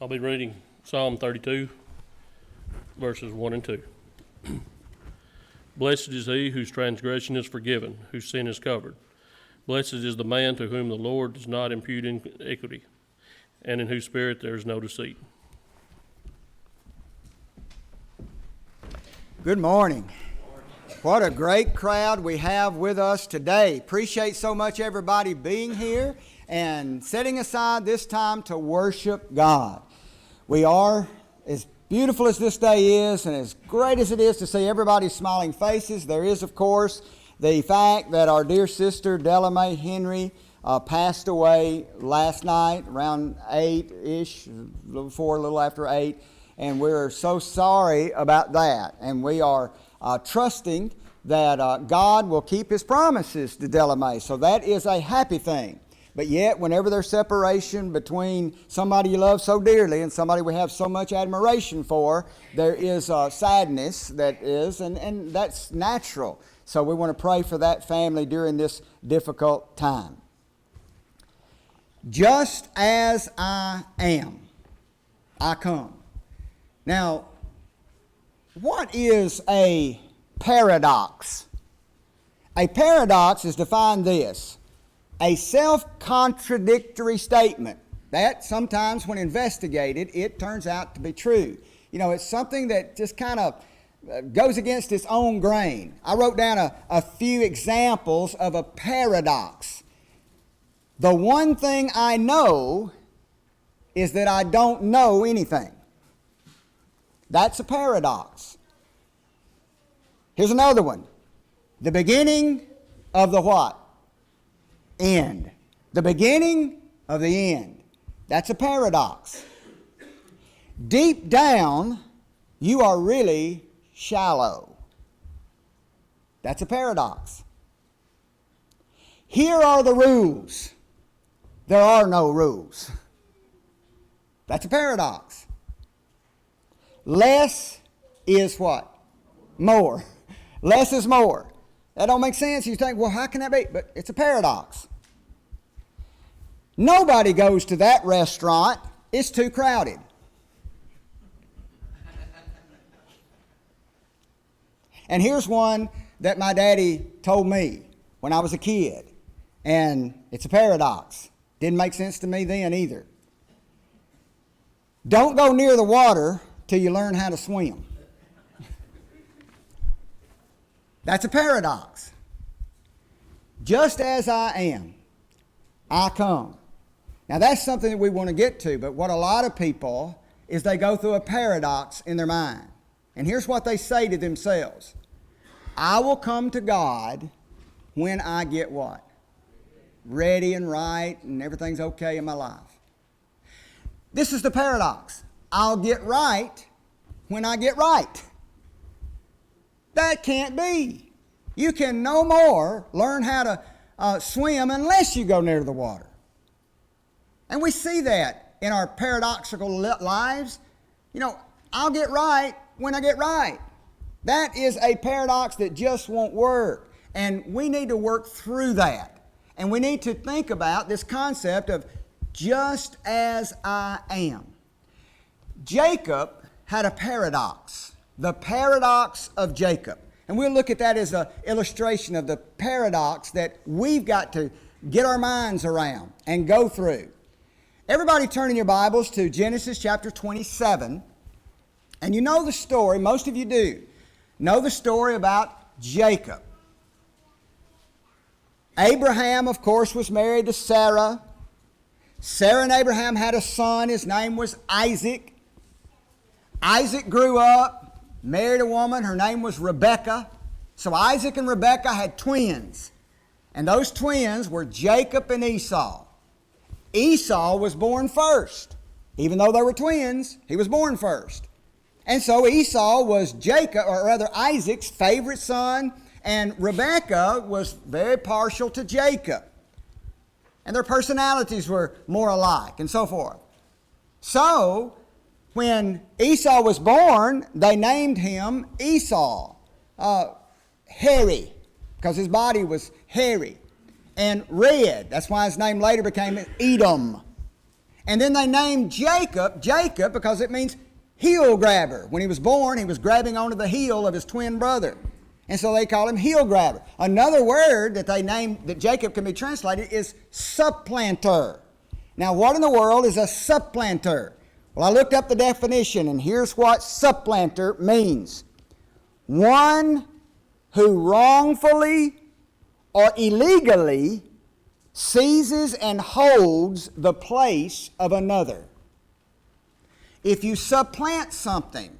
I'll be reading Psalm 32, verses 1 and 2. Blessed is he whose transgression is forgiven, whose sin is covered. Blessed is the man to whom the Lord does not impute iniquity, and in whose spirit there is no deceit. Good morning. What a great crowd we have with us today. Appreciate so much everybody being here and setting aside this time to worship God. We are, as beautiful as this day is and as great as it is to see everybody's smiling faces, there is, of course, the fact that our dear sister Della Mae Henry passed away last night around 8-ish, a little before, a little after 8, and we're so sorry about that. And we are trusting that God will keep His promises to Della Mae, so that is a happy thing. But yet, whenever there's separation between somebody you love so dearly and somebody we have so much admiration for, there is sadness that is, and that's natural. So we want to pray for that family during this difficult time. Just as I am, I come. Now, what is a paradox? A paradox is defined this: a self-contradictory statement that sometimes when investigated, it turns out to be true. You know, it's something that just kind of goes against its own grain. I wrote down a few examples of a paradox. The one thing I know is that I don't know anything. That's a paradox. Here's another one. The beginning of the what? End. The beginning of the end. That's a paradox. Deep down, you are really shallow. That's a paradox. Here are the rules. There are no rules. That's a paradox. Less is what? More. Less is more. That don't make sense. You think, well, how can that be? But it's a paradox. Nobody goes to that restaurant. It's too crowded. And here's one that my daddy told me when I was a kid. And it's a paradox. Didn't make sense to me then either. Don't go near the water till you learn how to swim. That's a paradox. Just as I am, I come. Now that's something that we want to get to, but what a lot of people is they go through a paradox in their mind. And here's what they say to themselves: I will come to God when I get what? Ready and right and everything's okay in my life. This is the paradox. I'll get right when I get right. That can't be. You can no more learn how to swim unless you go near the water. And we see that in our paradoxical lives. You know, I'll get right when I get right. That is a paradox that just won't work. And we need to work through that. And we need to think about this concept of just as I am. Jacob had a paradox. The paradox of Jacob. And we'll look at that as an illustration of the paradox that we've got to get our minds around and go through. Everybody turn in your Bibles to Genesis chapter 27. And you know the story, most of you do, know the story about Jacob. Abraham, of course, was married to Sarah. Sarah and Abraham had a son. His name was Isaac. Isaac grew up, married a woman. Her name was Rebekah. So Isaac and Rebekah had twins. And those twins were Jacob and Esau. Esau was born first. Even though they were twins, he was born first. And so Esau was Jacob, or rather Isaac's favorite son, and Rebekah was very partial to Jacob. And their personalities were more alike, and so forth. So, when Esau was born, they named him Esau, hairy, because his body was hairy, and red. That's why his name later became Edom. And then they named Jacob because it means heel grabber. When he was born, he was grabbing onto the heel of his twin brother. And so they call him heel grabber. Another word that they named, that Jacob can be translated, is supplanter. Now, what in the world is a supplanter? Well, I looked up the definition, and here's what supplanter means. One who wrongfully or illegally seizes and holds the place of another. If you supplant something,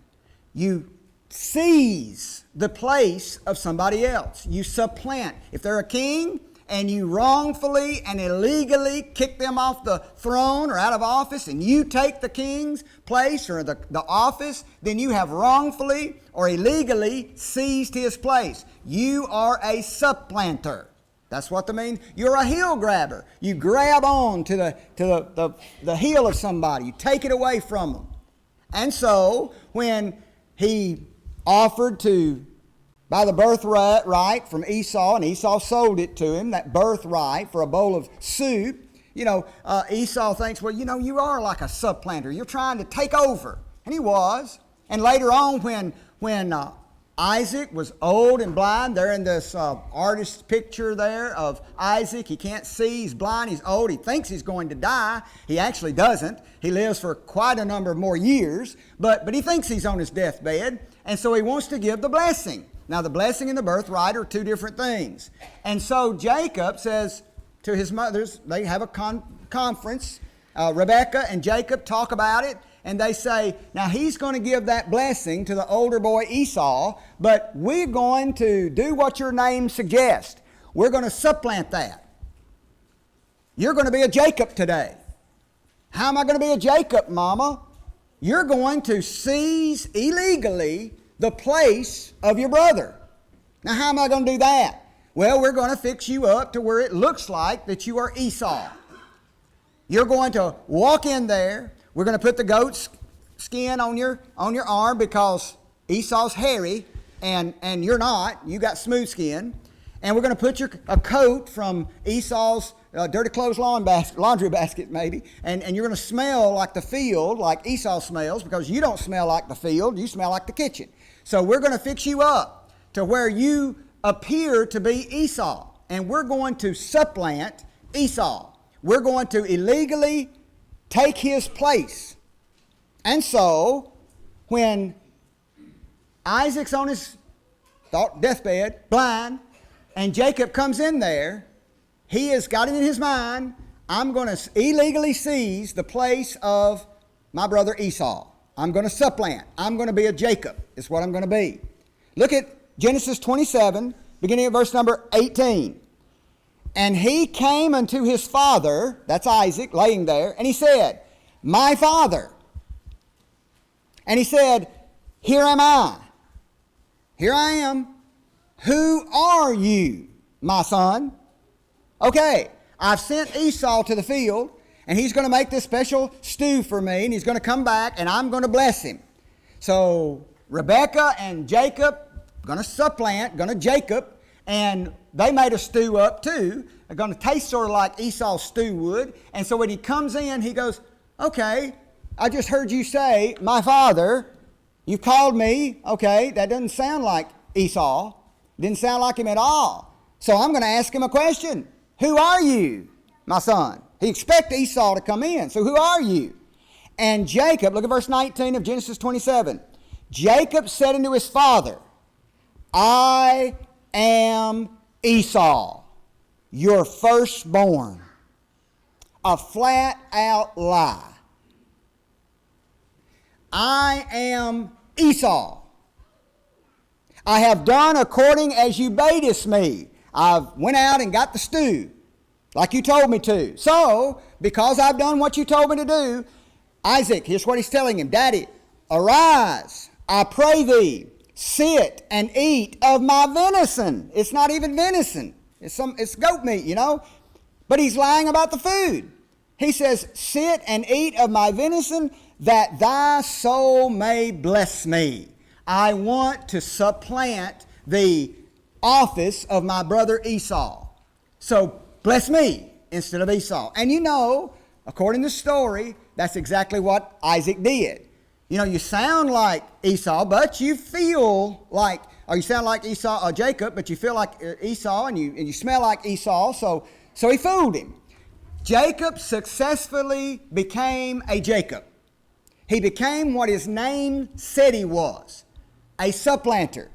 you seize the place of somebody else. You supplant. If they're a king and you wrongfully and illegally kick them off the throne or out of office, and you take the king's place or the office, then you have wrongfully or illegally seized his place. You are a supplanter. That's what that means. You're a heel grabber. You grab on to the heel of somebody. You take it away from them. And so when he offered to buy the birthright from Esau, and Esau sold it to him, that birthright for a bowl of soup, Esau thinks, well, you are like a supplanter. You're trying to take over. And he was. And later on when Isaac was old and blind, there in this artist's picture there of Isaac. He can't see, he's blind, he's old, he thinks he's going to die. He actually doesn't. He lives for quite a number of more years, but he thinks he's on his deathbed, and so he wants to give the blessing. Now, the blessing and the birthright are two different things. And so Jacob says to his mothers, they have a conference, Rebekah and Jacob talk about it, and they say, now he's going to give that blessing to the older boy Esau, but we're going to do what your name suggests. We're going to supplant that. You're going to be a Jacob today. How am I going to be a Jacob, Mama? You're going to seize illegally the place of your brother. Now, how am I going to do that? Well, we're going to fix you up to where it looks like that you are Esau. You're going to walk in there. We're going to put the goat's skin on your arm because Esau's hairy and you're not. You got smooth skin. And we're going to put a coat from Esau's dirty clothes laundry basket maybe. And you're going to smell like the field, like Esau smells, because you don't smell like the field. You smell like the kitchen. So we're going to fix you up to where you appear to be Esau. And we're going to supplant Esau. We're going to illegally take his place. And so, when Isaac's on his deathbed, blind, and Jacob comes in there, he has got it in his mind, I'm going to illegally seize the place of my brother Esau. I'm going to supplant. I'm going to be a Jacob, is what I'm going to be. Look at Genesis 27, beginning at verse number 18. And he came unto his father, that's Isaac, laying there, and he said, my father. And he said, here am I. Here I am. Who are you, my son? Okay, I've sent Esau to the field, and he's going to make this special stew for me, and he's going to come back, and I'm going to bless him. So Rebekah and Jacob, going to supplant, going to Jacob, and they made a stew up too. They're going to taste sort of like Esau's stew would. And so when he comes in, he goes, okay, I just heard you say, my father. You called me. Okay, that doesn't sound like Esau. Didn't sound like him at all. So I'm going to ask him a question. Who are you, my son? He expects Esau to come in. So who are you? And Jacob, look at verse 19 of Genesis 27. Jacob said unto his father, I am Esau, your firstborn. A flat out lie. I am Esau. I have done according as you badest me. I went out and got the stew, like you told me to. So, because I've done what you told me to do, Isaac, here's what he's telling him. Daddy, arise, I pray thee, sit and eat of my venison. It's not even venison. It's goat meat, you know. But he's lying about the food. He says, sit and eat of my venison, that thy soul may bless me. I want to supplant the office of my brother Esau. So bless me instead of Esau. And you know, According to the story, that's exactly what Isaac did. You know, you sound like Esau, but you feel like, or you sound like Esau or Jacob, but you feel like Esau, and you smell like Esau, so he fooled him. Jacob successfully became a Jacob. He became what his name said he was, a supplanter.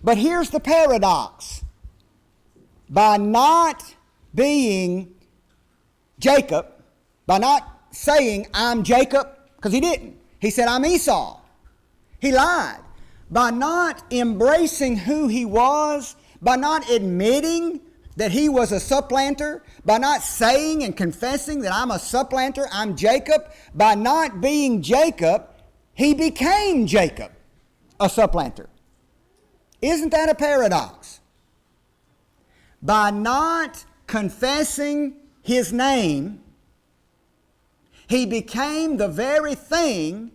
But here's the paradox. By not being Jacob, by not saying, I'm Jacob, because he didn't. He said, I'm Esau. He lied. By not embracing who he was, by not admitting that he was a supplanter, by not saying and confessing that I'm a supplanter, I'm Jacob, by not being Jacob, he became Jacob, a supplanter. Isn't that a paradox? By not confessing his name, he became the very thing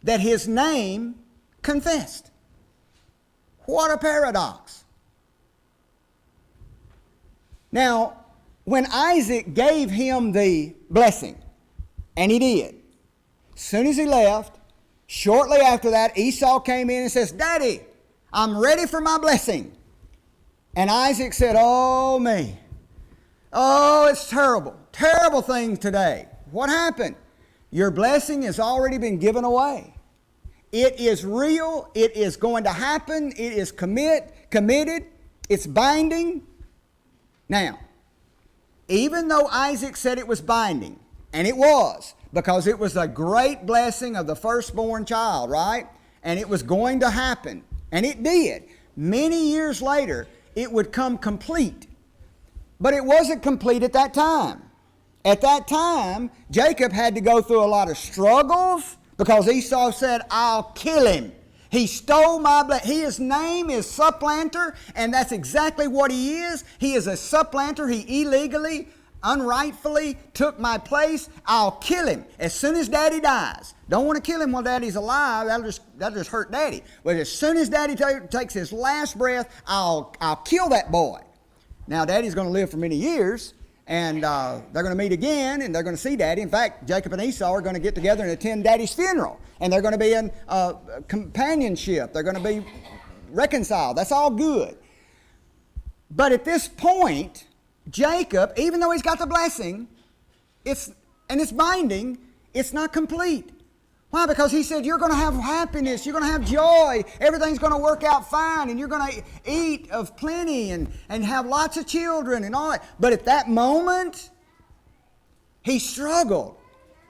that his name confessed. What a paradox. Now, when Isaac gave him the blessing, and he did, as soon as he left, shortly after that, Esau came in and says, Daddy, I'm ready for my blessing. And Isaac said, oh me, oh, it's terrible, terrible thing today. What happened? Your blessing has already been given away. It is real. It is going to happen. It is committed. It's binding. Now, even though Isaac said it was binding, and it was, because it was a great blessing of the firstborn child, right? And it was going to happen. And it did. Many years later, it would come complete. But it wasn't complete at that time. At that time, Jacob had to go through a lot of struggles because Esau said, I'll kill him. He stole my blessing. His name is supplanter, and that's exactly what he is. He is a supplanter. He illegally, unrightfully took my place. I'll kill him as soon as Daddy dies. Don't want to kill him while Daddy's alive. That'll just hurt Daddy. But as soon as Daddy takes his last breath, I'll kill that boy. Now, Daddy's going to live for many years. And they're going to meet again, and they're going to see Daddy. In fact, Jacob and Esau are going to get together and attend Daddy's funeral. And they're going to be in companionship. They're going to be reconciled. That's all good. But at this point, Jacob, even though he's got the blessing, it's binding, it's not complete. Why? Because he said, you're going to have happiness, you're going to have joy, everything's going to work out fine, and you're going to eat of plenty and have lots of children and all that. But at that moment, he struggled.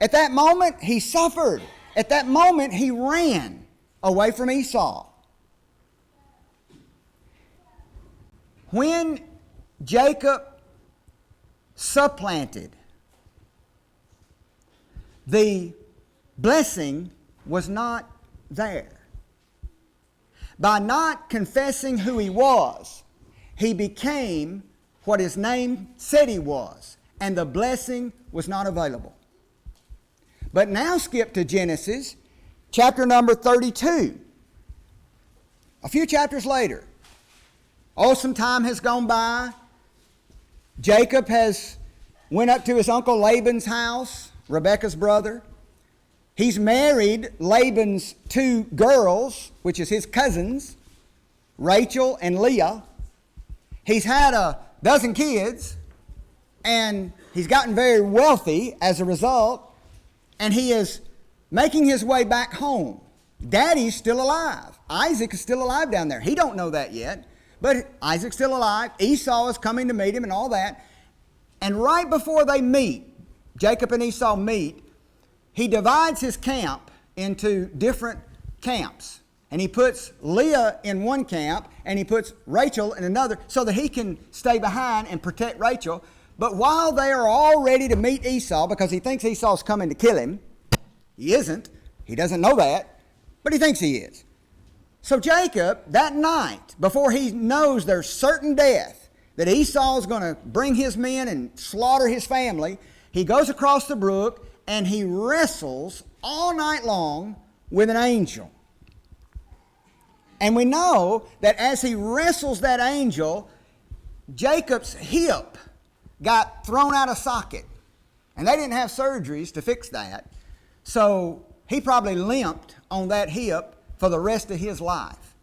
At that moment, he suffered. At that moment, he ran away from Esau. When Jacob supplanted, the blessing was not there. By not confessing who he was, he became what his name said he was, and the blessing was not available. But now skip to Genesis, chapter number 32. A few chapters later. Oh, some time has gone by. Jacob has went up to his uncle Laban's house, Rebekah's brother. He's married Laban's two girls, which is his cousins, Rachel and Leah. He's had a dozen kids, and he's gotten very wealthy as a result, and he is making his way back home. Daddy's still alive. Isaac is still alive down there. He don't know that yet, but Isaac's still alive. Esau is coming to meet him and all that. And right before they meet, Jacob and Esau meet, he divides his camp into different camps. And he puts Leah in one camp, and he puts Rachel in another, so that he can stay behind and protect Rachel. But while they are all ready to meet Esau, because he thinks Esau's coming to kill him, he isn't. He doesn't know that, but he thinks he is. So Jacob, that night, before he knows there's certain death, that Esau's going to bring his men and slaughter his family, he goes across the brook, and he wrestles all night long with an angel. And we know that as he wrestles that angel, Jacob's hip got thrown out of socket. And they didn't have surgeries to fix that. So he probably limped on that hip for the rest of his life.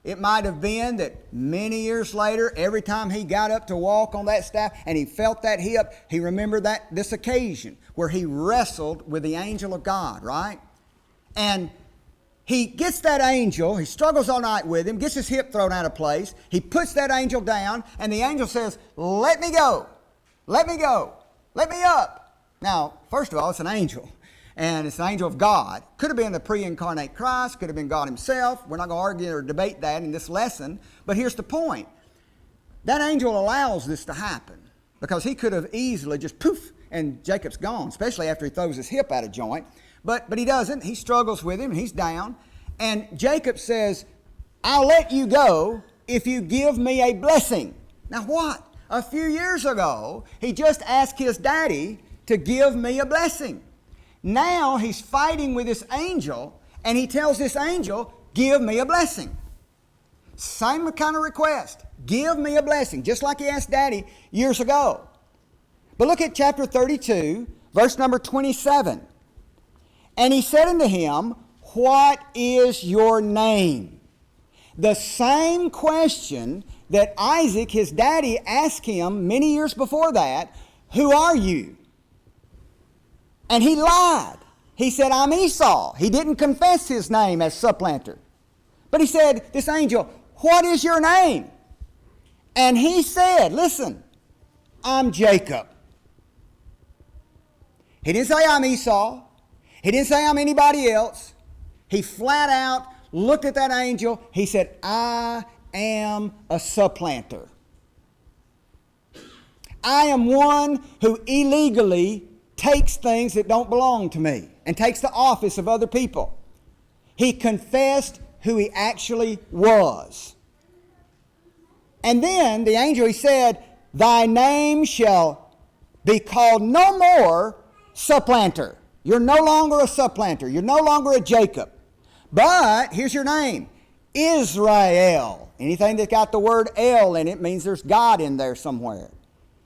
It might have been that many years later, every time he got up to walk on that staff and he felt that hip, he remembered this occasion where he wrestled with the angel of God, right? And he gets that angel, he struggles all night with him, gets his hip thrown out of place. He puts that angel down, and the angel says, "Let me go, let me go, let me up." Now, first of all, it's an angel, and it's an angel of God. Could have been the pre-incarnate Christ, could have been God himself. We're not going to argue or debate that in this lesson, but here's the point. That angel allows this to happen because he could have easily just poof, and Jacob's gone, especially after he throws his hip out of joint. But he doesn't. He struggles with him, and he's down. And Jacob says, "I'll let you go if you give me a blessing." Now what? A few years ago, he just asked his daddy to give me a blessing. Now he's fighting with this angel, and he tells this angel, "Give me a blessing." Same kind of request. Give me a blessing, just like he asked daddy years ago. But look at chapter 32, verse number 27. "And he said unto him, What is your name?" The same question that Isaac, his daddy, asked him many years before that. "Who are you?" And he lied. He said, "I'm Esau." He didn't confess his name as supplanter. But he said, this angel, "What is your name?" And he said, listen, "I'm Jacob." He didn't say, "I'm Esau." He didn't say, "I'm anybody else." He flat out looked at that angel. He said, "I am a supplanter. I am one who illegally takes things that don't belong to me and takes the office of other people." He confessed who he actually was. And then the angel, he said, "Thy name shall be called no more supplanter." You're no longer a supplanter. You're no longer a Jacob. But here's your name, Israel. Anything that's got the word El in it means there's God in there somewhere.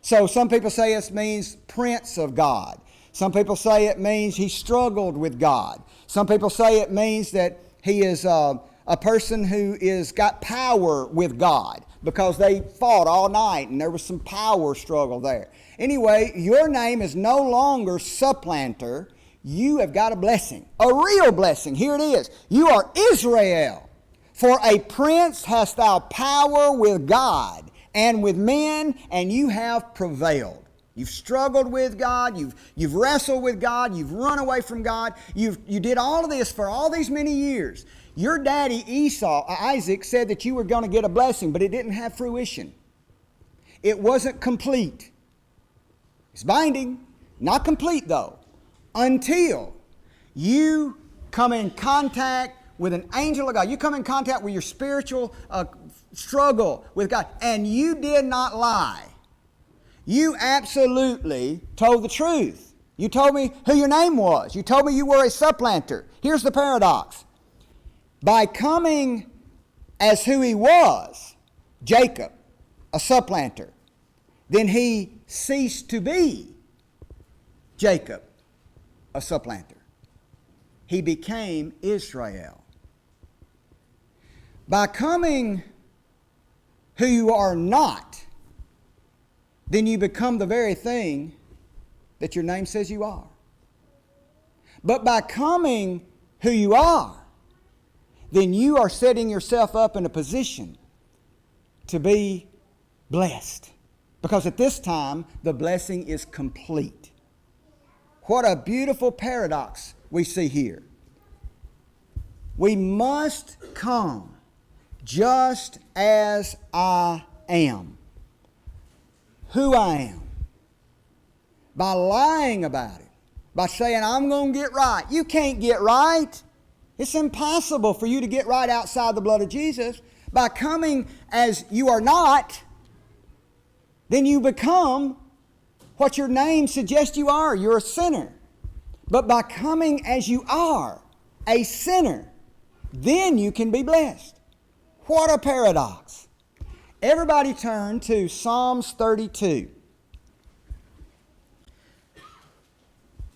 So some people say it means Prince of God. Some people say it means he struggled with God. Some people say it means that he is a person who is got power with God because they fought all night and there was some power struggle there. Anyway, your name is no longer supplanter. You have got a blessing, a real blessing. Here it is. You are Israel. For a prince hast thou power with God and with men, and you have prevailed. You've struggled with God. You've wrestled with God. You've run away from God. You did all of this for all these many years. Your daddy Isaac said that you were going to get a blessing, but it didn't have fruition. It wasn't complete. It's binding, not complete though, until you come in contact with an angel of God. You come in contact with your spiritual struggle with God, and you did not lie. You absolutely told the truth. You told me who your name was. You told me you were a supplanter. Here's the paradox. By coming as who he was, Jacob, a supplanter, then he ceased to be Jacob, a supplanter. He became Israel. By coming who you are not, then you become the very thing that your name says you are. But by coming who you are, then you are setting yourself up in a position to be blessed. Because at this time, the blessing is complete. What a beautiful paradox we see here. We must come just as I am, who I am, by lying about it, by saying, I'm going to get right. You can't get right. It's impossible for you to get right outside the blood of Jesus. By coming as you are not, then you become what your name suggests you are. You're a sinner. But by coming as you are, a sinner, then you can be blessed. What a paradox. Everybody turn to Psalms 32.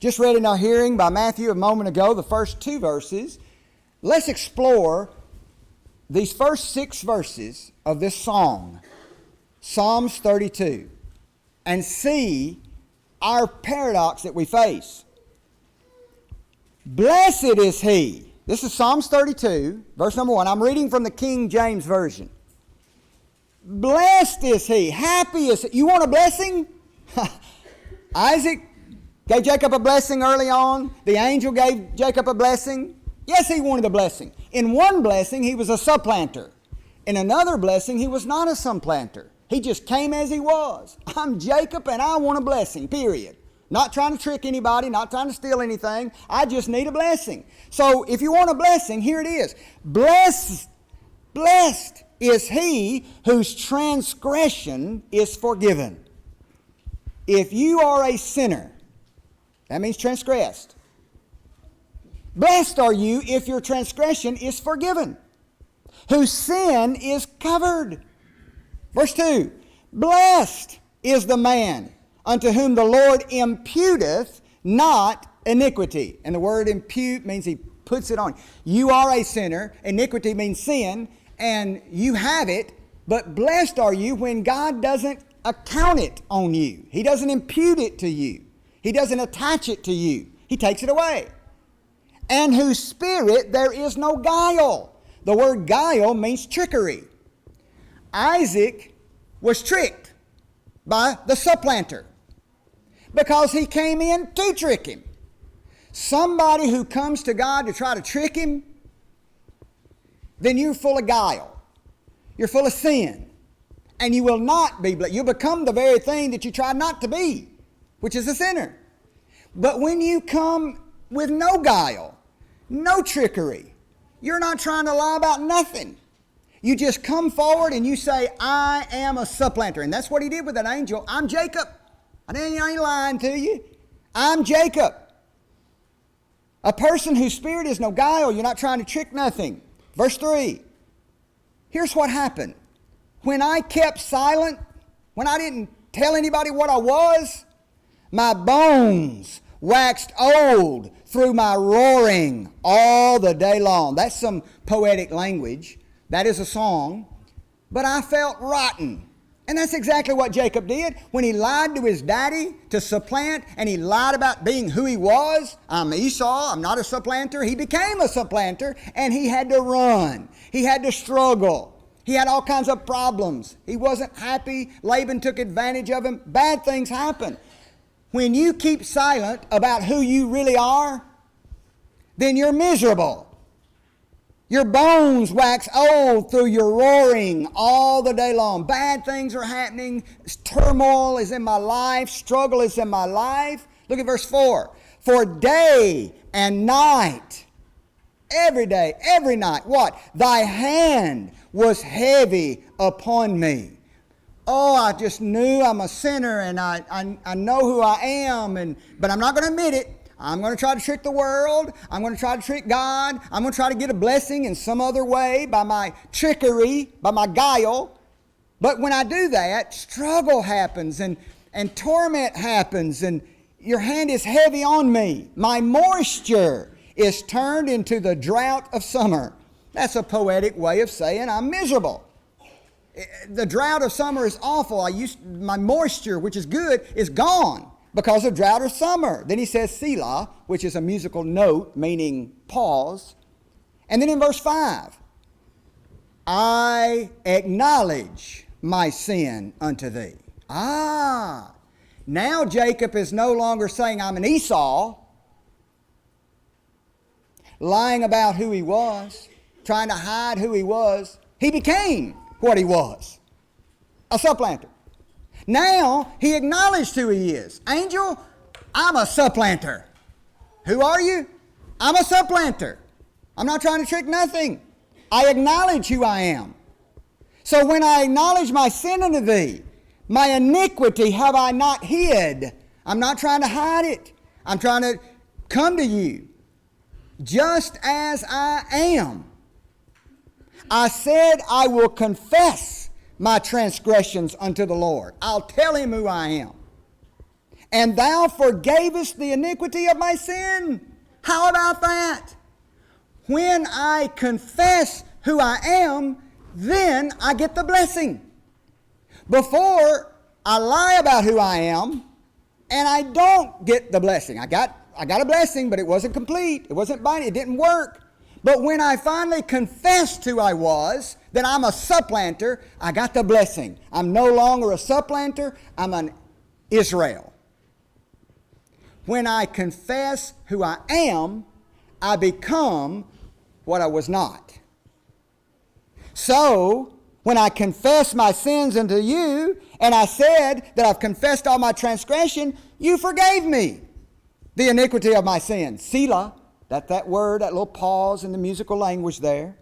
just read in our hearing by Matthew a moment ago, the first 2 verses. Let's explore these first 6 verses of this song, Psalms 32, and see our paradox that we face. Blessed is he. This is Psalms 32, verse number 1. I'm reading from the King James Version. Blessed is he. Happy is he. You want a blessing? Isaac gave Jacob a blessing early on. The angel gave Jacob a blessing. Yes, he wanted a blessing. In one blessing, he was a supplanter. In another blessing, he was not a supplanter. He just came as he was. I'm Jacob and I want a blessing, period. Not trying to trick anybody, not trying to steal anything. I just need a blessing. So if you want a blessing, here it is. Blessed is he whose transgression is forgiven. If you are a sinner, that means transgressed. Blessed are you if your transgression is forgiven, whose sin is covered. Verse 2, blessed is the man unto whom the Lord imputeth not iniquity. And the word impute means he puts it on. You are a sinner. Iniquity means sin, and you have it. But blessed are you when God doesn't account it on you. He doesn't impute it to you. He doesn't attach it to you. He takes it away. And whose spirit there is no guile. The word guile means trickery. Isaac was tricked by the supplanter because he came in to trick him. Somebody who comes to God to try to trick him, then you're full of guile. You're full of sin. And you will not be blessed. You'll become the very thing that you try not to be, which is a sinner. But when you come with no guile, no trickery, you're not trying to lie about nothing. You just come forward and you say, I am a supplanter. And that's what he did with that angel. I'm Jacob. I ain't lying to you. I'm Jacob. A person whose spirit is no guile. You're not trying to trick nothing. Verse 3. Here's what happened. When I kept silent, when I didn't tell anybody what I was, my bones waxed old through my roaring all the day long. That's some poetic language. That is a song. But I felt rotten. And that's exactly what Jacob did when he lied to his daddy to supplant, and he lied about being who he was. I'm Esau, I'm not a supplanter. He became a supplanter, and he had to run. He had to struggle. He had all kinds of problems. He wasn't happy. Laban took advantage of him. Bad things happen. When you keep silent about who you really are, then you're miserable. Your bones wax old through your roaring all the day long. Bad things are happening. Turmoil is in my life. Struggle is in my life. Look at verse 4. For day and night, every day, every night, what? Thy hand was heavy upon me. Oh, I just knew I'm a sinner, and I know who I am, but I'm not going to admit it. I'm going to try to trick the world. I'm going to try to trick God. I'm going to try to get a blessing in some other way by my trickery, by my guile. But when I do that, struggle happens and torment happens, and your hand is heavy on me. My moisture is turned into the drought of summer. That's a poetic way of saying I'm miserable. The drought of summer is awful. My moisture, which is good, is gone because of drought of summer. Then he says Selah, which is a musical note meaning pause. And then in verse 5, I acknowledge my sin unto thee. Now Jacob is no longer saying I'm an Esau, lying about who he was, trying to hide who he was. He became what he was, a supplanter. Now he acknowledged who he is. Angel, I'm a supplanter. Who are you? I'm a supplanter. I'm not trying to trick nothing. I acknowledge who I am. So when I acknowledge my sin unto thee, my iniquity have I not hid. I'm not trying to hide it. I'm trying to come to you just as I am. I said I will confess my transgressions unto the Lord. I'll tell him who I am. and thou forgavest the iniquity of my sin. How about that? When I confess who I am, then I get the blessing. Before, I lie about who I am, and I don't get the blessing. I got a blessing, but it wasn't complete. It wasn't binding. It didn't work. But when I finally confessed who I was, that I'm a supplanter, I got the blessing. I'm no longer a supplanter. I'm an Israel. When I confess who I am, I become what I was not. So, when I confess my sins unto you, and I said that I've confessed all my transgression, you forgave me the iniquity of my sins. Selah, that word, that little pause in the musical language there.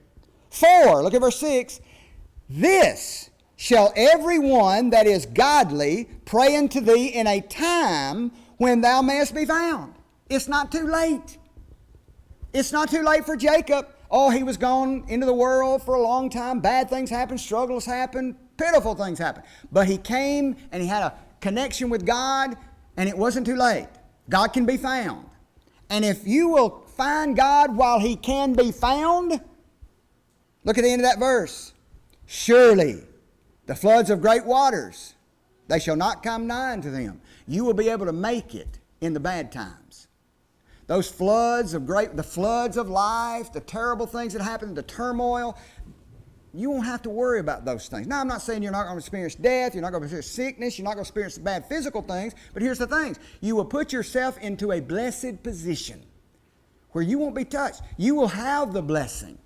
4, look at verse 6. This shall every one that is godly pray unto thee in a time when thou mayest be found. It's not too late. It's not too late for Jacob. Oh, he was gone into the world for a long time. Bad things happened, struggles happened, pitiful things happened. But he came and he had a connection with God, and it wasn't too late. God can be found. And if you will find God while he can be found, look at the end of that verse. Surely the floods of great waters, they shall not come nigh unto them. You will be able to make it in the bad times. Those floods of the floods of life, the terrible things that happen, the turmoil, you won't have to worry about those things. Now, I'm not saying you're not going to experience death, you're not going to experience sickness, you're not going to experience bad physical things, but here's the things. You will put yourself into a blessed position where you won't be touched. You will have the blessing.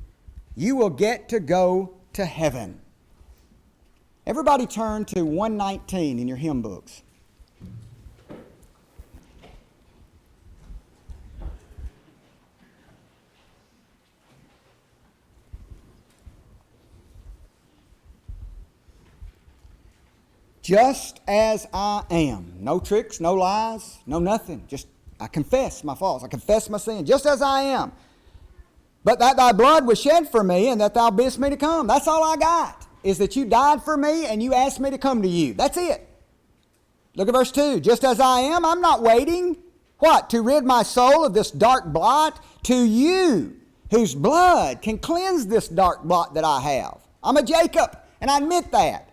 You will get to go to heaven. Everybody turn to 119 in your hymn books. Just as I am. No tricks, no lies, no nothing. Just I confess my faults. I confess my sin. Just as I am. But that thy blood was shed for me, and that thou bidst me to come. That's all I got, is that you died for me and you asked me to come to you. That's it. Look at verse 2. Just as I am, I'm not waiting. What? To rid my soul of this dark blot? To you, whose blood can cleanse this dark blot that I have. I'm a Jacob, and I admit that.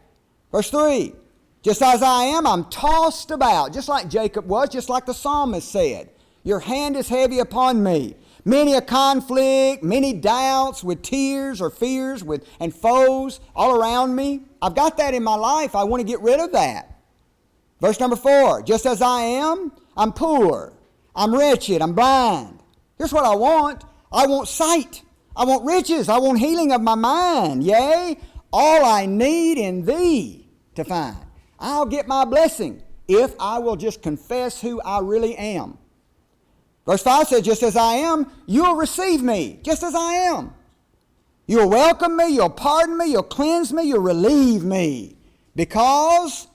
Verse 3. Just as I am, I'm tossed about, just like Jacob was, just like the psalmist said. Your hand is heavy upon me. Many a conflict, many doubts with tears or fears and foes all around me. I've got that in my life. I want to get rid of that. Verse number 4. Just as I am, I'm poor. I'm wretched. I'm blind. Here's what I want. I want sight. I want riches. I want healing of my mind. Yea, all I need in thee to find. I'll get my blessing if I will just confess who I really am. Verse 5 says, just as I am, you'll receive me, just as I am. You'll welcome me, you'll pardon me, you'll cleanse me, you'll relieve me, because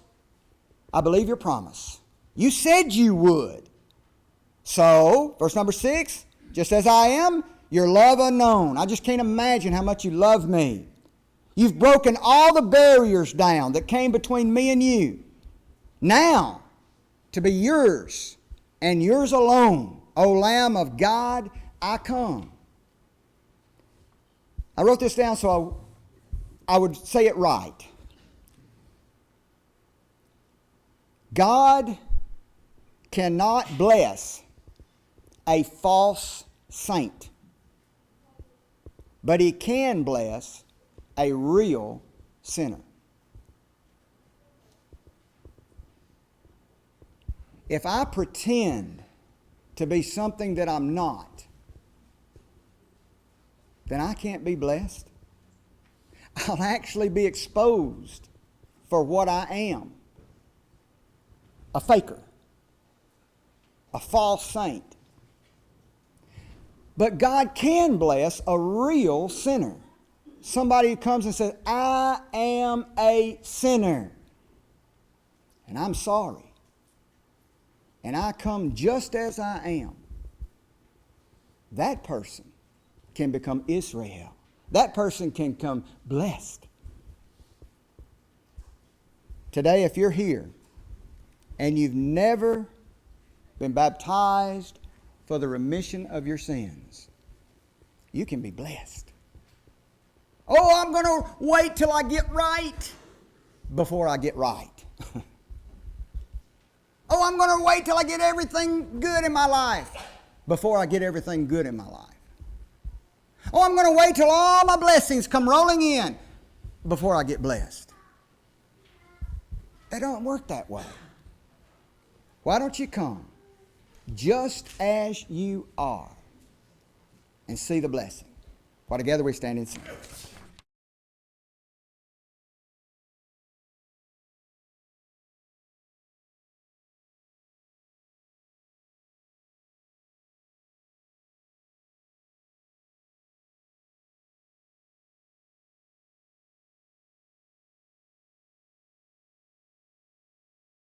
I believe your promise. You said you would. So, verse number 6, just as I am, your love unknown. I just can't imagine how much you love me. You've broken all the barriers down that came between me and you. Now, to be yours and yours alone, O Lamb of God, I come. I wrote this down so I would say it right. God cannot bless a false saint, but he can bless a real sinner. If I pretend to be something that I'm not, then I can't be blessed. I'll actually be exposed for what I am. A faker. A false saint. But God can bless a real sinner. Somebody who comes and says, I am a sinner, and I'm sorry, and I come just as I am. That person can become Israel. That person can come blessed. Today, if you're here and you've never been baptized for the remission of your sins, you can be blessed. Oh, I'm going to wait till I get right before I get right. Oh, I'm going to wait till I get everything good in my life before I get everything good in my life. Oh, I'm going to wait till all my blessings come rolling in before I get blessed. They don't work that way. Why don't you come just as you are and see the blessing? While together we stand and sing.